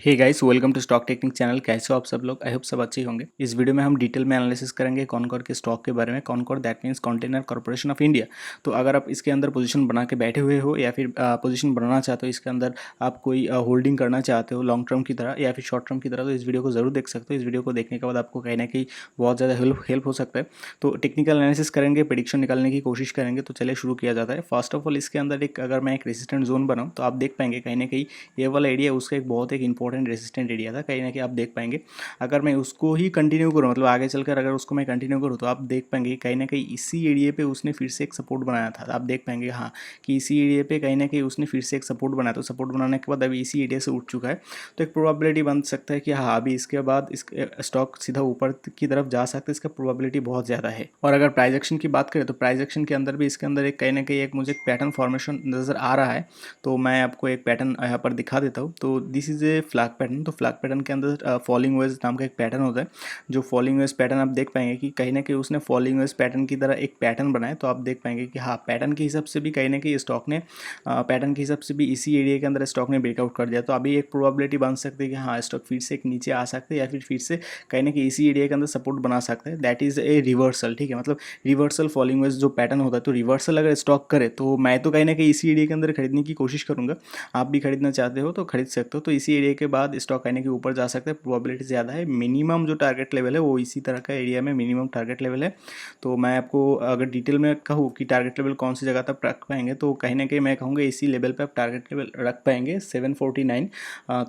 Hey guys, welcome to stock technique channel. कैसे हो आप सब लोग? आई होप सब अच्छे ही होंगे। इस वीडियो में हम डिटेल में एनालिसिस करेंगे कॉनकोर के स्टॉक के बारे में। Concor that means container corporation of India. तो अगर आप इसके अंदर पोजीशन बना के बैठे हुए हो या फिर पोजीशन बनाना चाहते हो, इसके अंदर आप कोई होल्डिंग करना चाहते हो लॉन्ग टर्म की तरह या फिर शॉर्ट टर्म की तरह, तो इस वीडियो को जरूर देख सकते हो। इस वीडियो को देखने के बाद आपको कहीं ना कहीं बहुत ज़्यादा हेल्प हो सकता है। तो टेक्निकल एनालिसिस करेंगे, प्रेडिक्शन निकालने की कोशिश करेंगे। तो चलिए शुरू किया जाता है। फर्स्ट ऑफ ऑल इसके अंदर अगर मैं एक रेजिस्टेंट जोन बनाऊँ तो आप देख पाएंगे कहीं ना कहीं ये वाला एरिया उसका एक बहुत इंपॉर्टेंट रेजिस्टेंट एरिया था। कहीं ना कहीं आप देख पाएंगे अगर मैं उसको ही कंटिन्यू करूँ, मतलब आगे चलकर अगर उसको मैं कंटिन्यू करूँ, तो आप देख पाएंगे कहीं ना कहीं इसी एरिया पे उसने फिर से एक सपोर्ट बनाया था। आप देख पाएंगे हाँ कि इसी एरिया पे कहीं ना कहीं उसने फिर से एक सपोर्ट बनाया। तो सपोर्ट बनाने के बाद अभी इसी एरिया से उठ चुका है। तो एक प्रोबेबिलिटी बन सकता है कि हाँ अभी इसके बाद इस स्टॉक सीधा ऊपर की तरफ जा सकता है। इसका प्रोबेबिलिटी बहुत ज़्यादा है। और अगर प्राइस एक्शन की बात करें तो प्राइस एक्शन के अंदर भी इसके अंदर एक कहीं ना कहीं एक मुझे पैटर्न फॉर्मेशन नज़र आ रहा है। तो मैं आपको एक पैटर्न यहाँ पर दिखा देता हूँ। तो this is a flag pattern. तो फ्लैग पैटर्न के अंदर फॉलिंग वेज नाम का एक पैटर्न होता है। जो फॉलिंग वेज पैटर्न आप देख पाएंगे कि कहीं ना कहीं उसने फॉलिंग वेज पैटर्न की तरह एक पैटर्न बनाया। तो आप देख पाएंगे कि हाँ पैटर्न के हिसाब से भी कहीं ना कहीं स्टॉक ने पैटर्न के हिसाब से भी इसी एरिया के अंदर स्टॉक ने ब्रेकआउट कर दिया। तो अभी एक प्रोबेबिलिटी बन सकती है कि हाँ स्टॉक फिर से एक नीचे आ सकते हैं या फिर से कहीं ना कहीं इसी एरिया के अंदर सपोर्ट बना सकता है। That is a reversal. ठीक है, मतलब रिवर्सल फॉलिंग वेज जो पैटर्न होता है। तो रिवर्सल अगर स्टॉक करे तो मैं तो कहीं ना कहीं इसी एरिया के अंदर खरीदने की कोशिश करूंगा। आप भी खरीदना चाहते हो तो खरीद सकते हो। तो इसी एरिया के बाद स्टॉक कहीं ना कहीं ऊपर जा सकता है, प्रोबेबिलिटी ज़्यादा है। मिनिमम जो टारगेट लेवल है वो इसी तरह का एरिया में मिनिमम टारगेट लेवल है। तो मैं आपको अगर डिटेल में कहूँ कि टारगेट लेवल कौन सी जगह तक रख पाएंगे, तो कहीं ना कहीं मैं कहूँगा इसी लेवल पे आप टारगेट लेवल रख पाएंगे 749।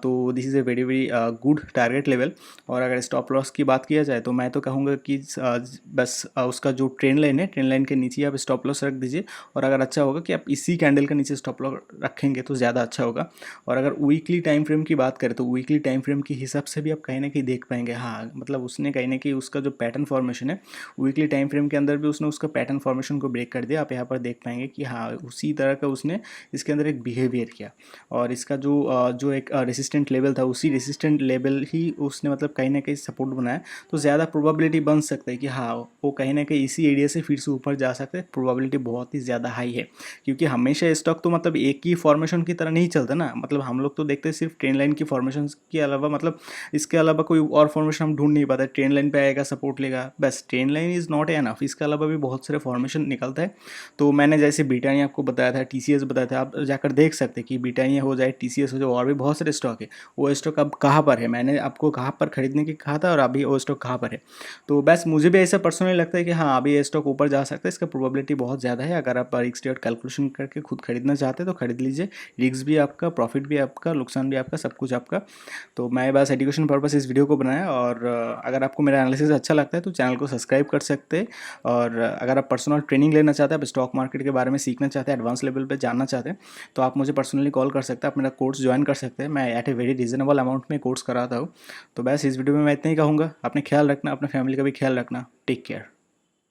तो this is a very very good target level. और अगर स्टॉप लॉस की बात किया जाए तो मैं तो कहूँगा कि बस उसका जो ट्रेंड लाइन है, ट्रेंड लाइन के नीचे आप स्टॉप लॉस रख दीजिए। और अगर अच्छा होगा कि आप इसी कैंडल के नीचे स्टॉप लॉस रखेंगे तो ज़्यादा अच्छा होगा। और अगर वीकली टाइम फ्रेम की बात करें तो वीकली टाइम फ्रेम के हिसाब से भी आप कहीं ना कहीं देख पाएंगे हाँ मतलब उसने कहीं ना कहीं उसका जो पैटर्न फॉर्मेशन है वीकली टाइम फ्रेम के अंदर भी उसने उसका पैटर्न फॉर्मेशन को ब्रेक कर दिया। आप यहाँ पर देख पाएंगे कि हाँ उसी तरह का उसने इसके अंदर एक बिहेवियर किया। और इसका जो एक रेसिस्टेंट लेवल था उसी रेसिस्टेंट लेवल ही उसने मतलब कहीं ना कहीं सपोर्ट बनाया। तो ज़्यादा प्रोबेबिलिटी बन सकता है कि हाँ वो कहीं ना कहीं इसी एरिया से फिर से ऊपर जा सकते हैं। प्रोबेबिलिटी बहुत ही ज़्यादा हाई है, क्योंकि हमेशा स्टॉक तो मतलब एक ही फॉर्मेशन की तरह नहीं चलता ना। मतलब हम लोग तो देखते हैं सिर्फ ट्रेंड लाइन की फॉर्मेशन के अलावा, मतलब इसके अलावा कोई और फॉर्मेशन हम ढूंढ नहीं पाते। ट्रेंड लाइन पे आएगा, सपोर्ट लेगा, बस trend line is not enough. इसके अलावा भी बहुत सारे फॉर्मेशन निकलता है। तो मैंने जैसे ब्रिटानिया आपको बताया था, टीसीएस बताया था, आप जाकर देख सकते हैं कि ब्रिटानिया हो जाए, टीसीएस हो जाए, और भी बहुत सारे स्टॉक है। वो स्टॉक अब कहाँ पर है, मैंने आपको कहाँ पर खरीदने की कहा था और अभी वो स्टॉक कहाँ पर है। तो बस मुझे भी ऐसा पर्सनली लगता है कि हाँ अभी ये स्टॉक ऊपर जा सकता है। इसका प्रोबेबिलिटी बहुत ज़्यादा है। अगर आप रिस्क रेट कैलकुलेशन करके खुद खरीदना चाहते हैं तो खरीद लीजिए। रिस्क भी आपका, प्रॉफिट भी आपका, नुकसान भी आपका, सब कुछ आपका। तो मैं बस एजुकेशन पर्पस इस वीडियो को बनाया। और अगर आपको मेरा एनालिसिस अच्छा लगता है तो चैनल को सब्सक्राइब कर सकते हैं। और अगर आप पर्सनल ट्रेनिंग लेना चाहते हैं, आप स्टॉक मार्केट के बारे में सीखना चाहते हैं, एडवांस लेवल पे जानना चाहते हैं, तो आप मुझे पर्सनली कॉल कर सकते हैं। आप मेरा कोर्स ज्वाइन कर सकते हैं। मैं at a very reasonable amount में कोर्स कराता हूँ। तो बस इस वीडियो में मैं इतना ही कहूँगा। अपने ख्याल रखना, अपने फैमिली का भी ख्याल रखना। Take care.